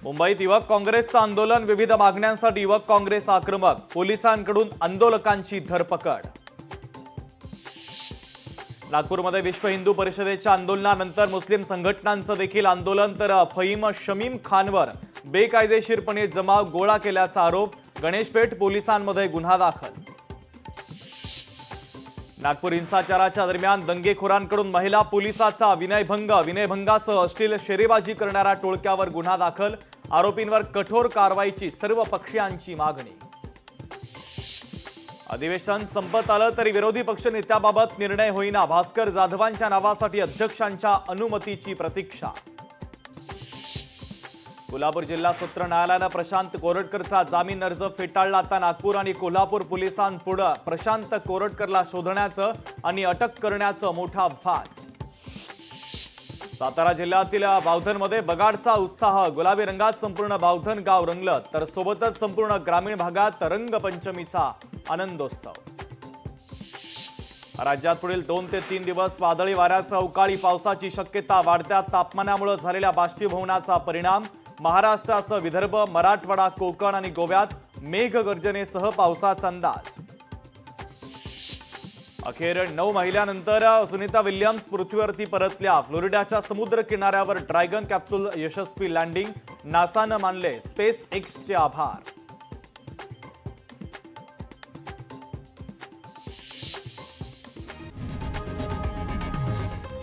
मुंबईत युवक काँग्रेसचं आंदोलन, विविध मागण्यांसाठी युवक काँग्रेस आक्रमक, पोलिसांकडून आंदोलकांची धरपकड। नागपूरमध्ये विश्व हिंदू परिषदेच्या आंदोलनानंतर मुस्लिम संघटनांचं देखील आंदोलन, तर फहीम शमीम खानवर बेकायदेशीरपणे जमाव गोळा केल्याचा आरोप, गणेशपेठ पोलिसांमध्ये गुन्हा दाखल। नागपूर हिंसाचाराच्या दरम्यान दंगेखोरांकडून महिला पोलिसाचा विनयभंगासह अश्लील शेरेबाजी करणाऱ्या टोळक्यावर गुन्हा दाखल, आरोपींवर कठोर कारवाईची सर्व पक्षीयांची मागणी। अधिवेशन संपत आलं तरी विरोधी पक्ष नेत्याबाबत निर्णय होईना, भास्कर जाधवांच्या नावासाठी अध्यक्षांच्या अनुमतीची प्रतीक्षा। कोल्हापूर जिल्हा सत्र न्यायालयानं प्रशांत कोरटकरचा जामीन अर्ज फेटाळला। आता नागपूर आणि कोल्हापूर पोलिसांपुढे प्रशांत कोरटकरला शोधण्याचं आणि अटक करण्याचं मोठा भाग। सातारा जिल्ह्यातील बावधनमध्ये बगाडचा उत्साह, गुलाबी रंगात संपूर्ण बावधन गाव रंगलं, तर सोबतच संपूर्ण ग्रामीण भागात रंगपंचमीचा आनंदोत्सव। राज्यात पुढील 2 ते 3 दिवस वादळी वाऱ्यासह अवकाळी पावसाची शक्यता, वाढत्या तापमानामुळे झालेल्या बाष्पीभवनाचा परिणाम। महाराष्ट्रासह विदर्भ, मराठवाडा, कोकण आणि गोव्यात मेघगर्जनेसह पावसाचा अंदाज। अखेर 9 महिन्यानंतर सुनीता विल्यम्स पृथ्वीवरती परतल्या। फ्लोरिडाच्या समुद्र किनाऱ्यावर ड्रॅगन कॅप्सूल यशस्वी लँडिंग, नासानं मानले स्पेस एक्सचे आभार।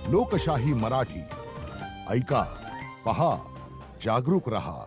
लोकशाही मराठी ऐका, पहा, जागरूक रहा।